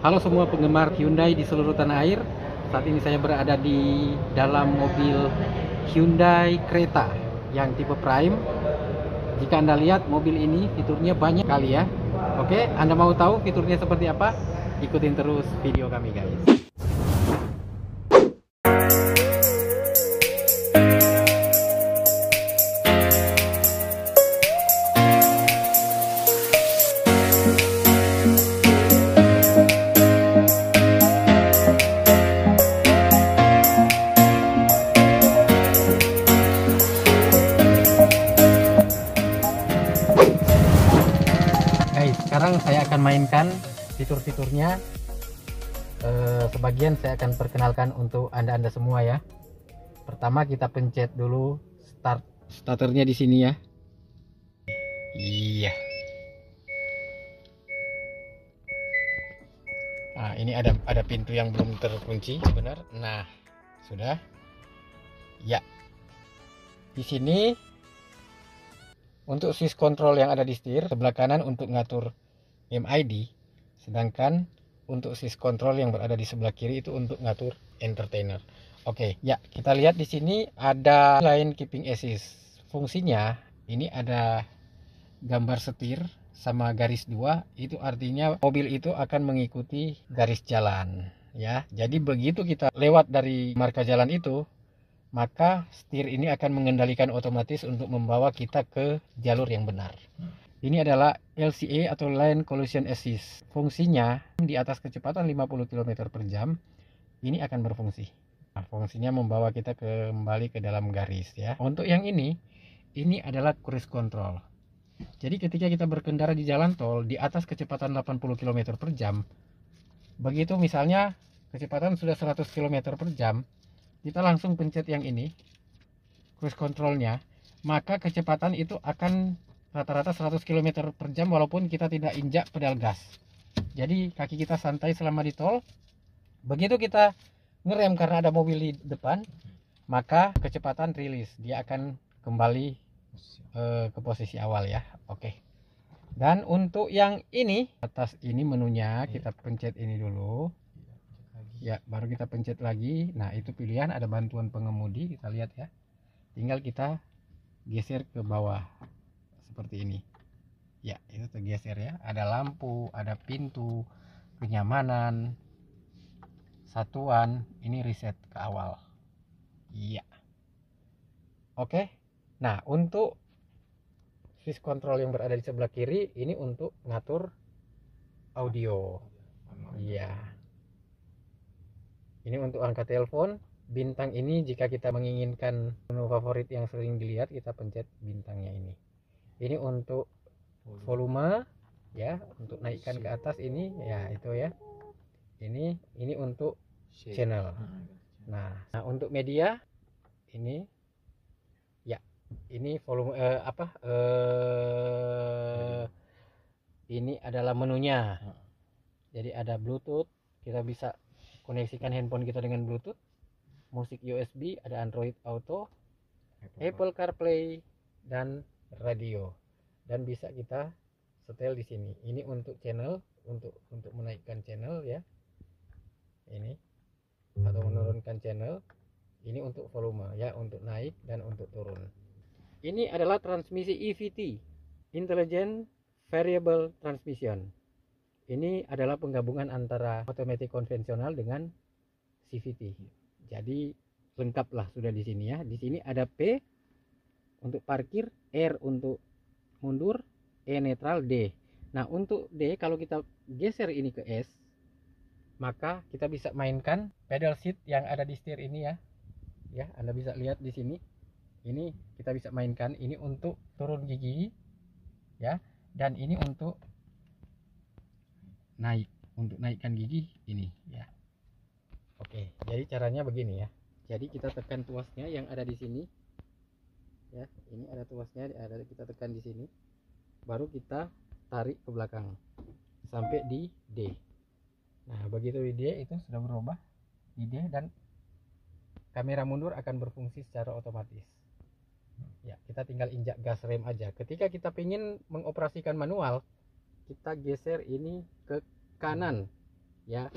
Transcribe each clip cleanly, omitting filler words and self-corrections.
Halo semua penggemar Hyundai di seluruh tanah air. Saat ini saya berada di dalam mobil Hyundai Creta yang tipe Prime. Jika Anda lihat mobil ini fiturnya banyak kali ya. Oke, Anda mau tahu fiturnya seperti apa? Ikutin terus video kami guys. Sekarang saya akan mainkan fitur-fiturnya. Sebagian saya akan perkenalkan untuk anda semua ya. Pertama kita pencet dulu starternya di sini ya. Iya. Nah, ini ada pintu yang belum terkunci, benar. Nah, sudah. Ya. Di sini untuk switch control yang ada di setir sebelah kanan untuk ngatur MID, sedangkan untuk switch control yang berada di sebelah kiri itu untuk ngatur entertainer. Oke, ya kita lihat di sini ada line keeping assist. Fungsinya ini ada gambar setir sama garis 2, itu artinya mobil itu akan mengikuti garis jalan ya. Jadi begitu kita lewat dari marka jalan itu, maka setir ini akan mengendalikan otomatis untuk membawa kita ke jalur yang benar. Ini adalah LCA atau Line Collision Assist. Fungsinya di atas kecepatan 50 km per jam ini akan berfungsi. Nah, fungsinya membawa kita kembali ke dalam garis ya. Untuk yang ini adalah cruise control. Jadi ketika kita berkendara di jalan tol di atas kecepatan 80 km per jam, begitu misalnya kecepatan sudah 100 km per jam, kita langsung pencet yang ini, cruise controlnya, maka kecepatan itu akan rata-rata 100 km per jam walaupun kita tidak injak pedal gas. Jadi kaki kita santai selama di tol. Begitu kita ngerem karena ada mobil di depan, maka kecepatan rilis, dia akan kembali ke posisi awal ya. Oke. Dan untuk yang ini, atas ini menunya kita pencet ini dulu. Ya, baru kita pencet lagi. Nah, itu pilihan ada bantuan pengemudi, kita lihat ya. Tinggal kita geser ke bawah seperti ini. Ya, itu tergeser ya. Ada lampu, ada pintu, kenyamanan, satuan, ini reset ke awal. Iya. Oke. Nah, untuk switch control yang berada di sebelah kiri ini untuk ngatur audio. Iya. Ini untuk angkat telepon. Bintang ini jika kita menginginkan menu favorit yang sering dilihat, kita pencet bintangnya ini. Ini untuk volume ya, untuk naikkan ke atas ini ya, itu ya. Ini untuk channel. Nah, untuk media ini ya, ini volume ini adalah menunya. Jadi ada Bluetooth, kita bisa koneksikan handphone kita dengan Bluetooth, musik USB, ada Android Auto, Apple CarPlay dan radio, dan bisa kita setel di sini. Ini untuk channel, untuk menaikkan channel ya, ini, atau menurunkan channel. Ini untuk volume ya, untuk naik dan untuk turun. Ini adalah transmisi EVT, Intelligent Variable Transmission. Ini adalah penggabungan antara otomatis konvensional dengan CVT. Jadi lengkaplah sudah di sini ya. Di sini ada P untuk parkir, R untuk mundur, E netral, D. Nah, untuk D kalau kita geser ini ke S, maka kita bisa mainkan pedal seat yang ada di setir ini ya. Ya, Anda bisa lihat di sini. Ini kita bisa mainkan, ini untuk turun gigi ya, dan ini untuk naik, untuk naikkan gigi ini ya. Oke, jadi caranya begini ya. Jadi kita tekan tuasnya yang ada di sini. Ya, ini ada tuasnya, kita tekan di sini. Baru kita tarik ke belakang sampai di D. Nah, begitu di D itu sudah berubah di D, dan kamera mundur akan berfungsi secara otomatis. Ya, kita tinggal injak gas rem aja. Ketika kita ingin mengoperasikan manual, kita geser ini ke kanan ya.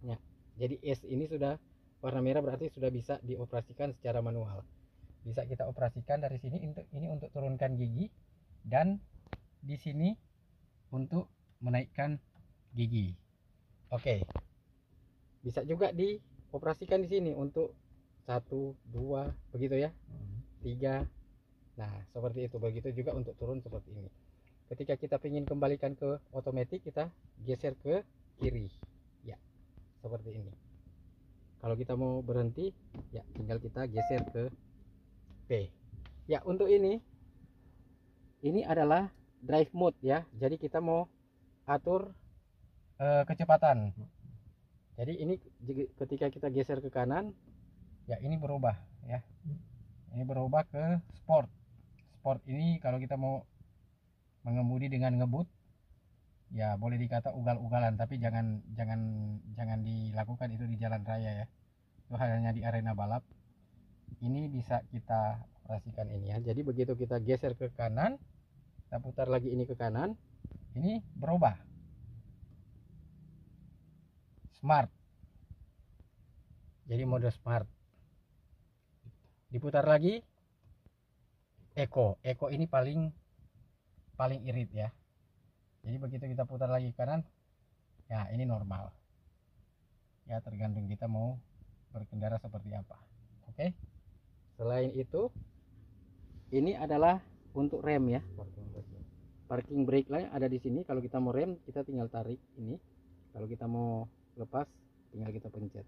Ya, jadi S ini sudah warna merah, berarti sudah bisa dioperasikan secara manual. Bisa kita operasikan dari sini. Ini untuk turunkan gigi, dan di sini untuk menaikkan gigi. Oke, bisa juga dioperasikan di sini untuk 1, 2 begitu ya, 3. Nah seperti itu. Begitu juga untuk turun seperti ini. Ketika kita ingin kembalikan ke otomatis, kita geser ke kiri ya, seperti ini. Kalau kita mau berhenti ya, tinggal kita geser ke P ya. Untuk ini adalah drive mode ya, jadi kita mau atur kecepatan. Jadi ini ketika kita geser ke kanan ya, ini berubah ya, ini berubah ke sport. Sport ini kalau kita mau mengemudi dengan ngebut ya, boleh dikata ugal-ugalan, tapi jangan dilakukan itu di jalan raya ya, itu hanya di arena balap. Ini bisa kita operasikan ini ya. Jadi begitu kita geser ke kanan, kita putar lagi ini ke kanan, ini berubah smart, jadi mode smart. Diputar lagi eco. Eco ini paling irit ya. Jadi begitu kita putar lagi ke kanan ya, ini normal ya, tergantung kita mau berkendara seperti apa. Oke, selain itu ini adalah untuk rem ya, parking brake lah ada di sini. Kalau kita mau rem, kita tinggal tarik ini. Kalau kita mau lepas, tinggal kita pencet.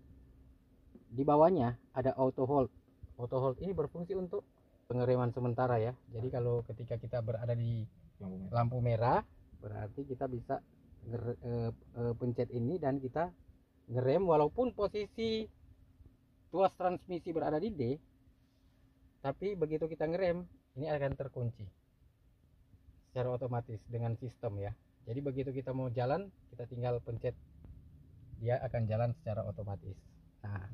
Di bawahnya ada auto hold. Auto hold ini berfungsi untuk pengereman sementara ya. Jadi kalau ketika kita berada di lampu merah, berarti kita bisa pencet ini dan kita ngerem walaupun posisi tuas transmisi berada di D, tapi begitu kita ngerem ini akan terkunci secara otomatis dengan sistem ya. Jadi begitu kita mau jalan, kita tinggal pencet, dia akan jalan secara otomatis. Nah,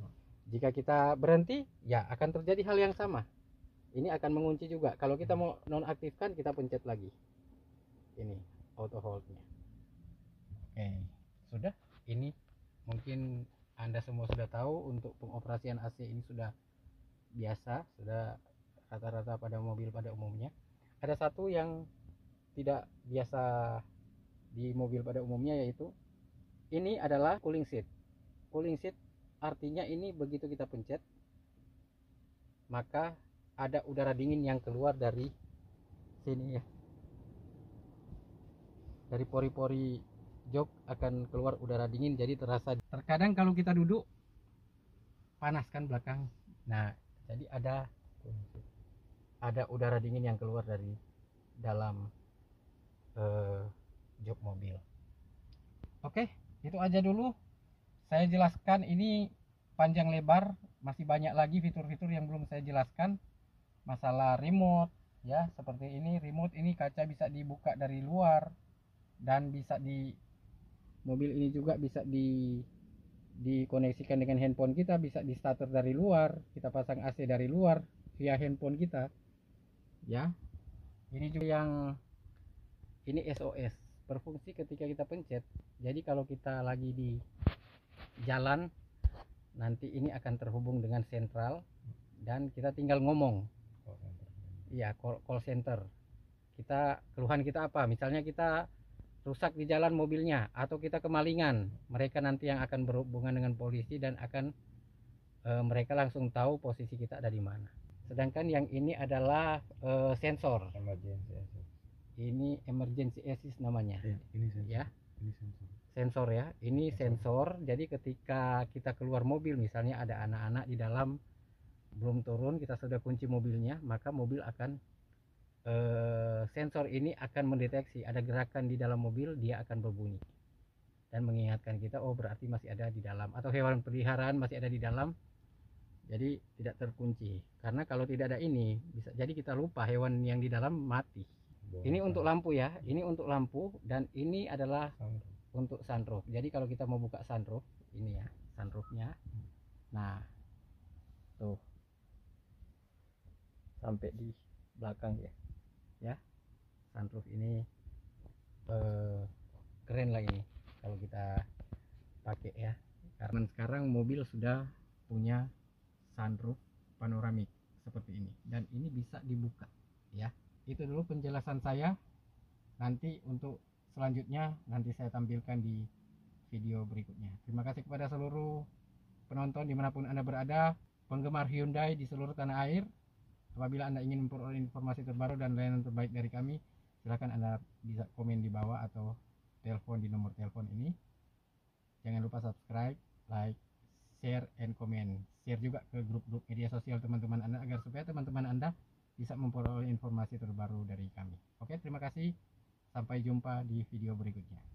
jika kita berhenti ya akan terjadi hal yang sama, ini akan mengunci juga. Kalau kita mau nonaktifkan, kita pencet lagi ini auto holdnya. Oke, sudah. Ini mungkin Anda semua sudah tahu, untuk pengoperasian AC ini sudah biasa, sudah rata-rata pada mobil pada umumnya. Ada satu yang tidak biasa di mobil pada umumnya, yaitu ini adalah cooling seat. Cooling seat artinya ini begitu kita pencet, maka ada udara dingin yang keluar dari sini ya, dari pori-pori jok akan keluar udara dingin, jadi terasa. Terkadang kalau kita duduk panas kan belakang, nah jadi ada udara dingin yang keluar dari dalam jok mobil. Oke, itu aja dulu saya jelaskan. Ini panjang lebar, masih banyak lagi fitur-fitur yang belum saya jelaskan. Masalah remote ya, seperti ini. Remote ini kaca bisa dibuka dari luar, dan bisa di mobil ini juga bisa dikoneksikan dengan handphone kita, bisa di starter dari luar, kita pasang AC dari luar via handphone kita ya. Ini juga yang ini SOS, berfungsi ketika kita pencet. Jadi kalau kita lagi di jalan, nanti ini akan terhubung dengan sentral dan kita tinggal ngomong. Iya, call center. Kita keluhan kita apa, misalnya kita rusak di jalan mobilnya, atau kita kemalingan, mereka nanti yang akan berhubungan dengan polisi dan akan mereka langsung tahu posisi kita ada di mana. Sedangkan yang ini adalah sensor. Ini emergency assist namanya. Ini sensor. Ya. Ini sensor. Sensor ya. Ini sensor. Jadi ketika kita keluar mobil, misalnya ada anak-anak di dalam belum turun, kita sudah kunci mobilnya, maka mobil akan sensor ini akan mendeteksi ada gerakan di dalam mobil, dia akan berbunyi dan mengingatkan kita, oh berarti masih ada di dalam, atau hewan peliharaan masih ada di dalam, jadi tidak terkunci. Karena kalau tidak ada ini, bisa jadi kita lupa hewan yang di dalam mati. Ini untuk lampu ya, ini untuk lampu, dan ini adalah untuk sunroof. Jadi kalau kita mau buka sunroof, ini ya sunroofnya, nah tuh sampai di belakang ya, sunroof ini keren lah ini. Kalau kita pakai ya, karena sekarang mobil sudah punya sunroof panoramik seperti ini, dan ini bisa dibuka ya. Itu dulu penjelasan saya. Nanti untuk selanjutnya nanti saya tampilkan di video berikutnya. Terima kasih kepada seluruh penonton dimanapun Anda berada, penggemar Hyundai di seluruh tanah air. Apabila Anda ingin memperoleh informasi terbaru dan layanan terbaik dari kami, silahkan Anda bisa komen di bawah atau telepon di nomor telepon ini. Jangan lupa subscribe, like, share, and comment. Share juga ke grup-grup media sosial teman-teman Anda agar supaya teman-teman Anda bisa memperoleh informasi terbaru dari kami. Oke, terima kasih. Sampai jumpa di video berikutnya.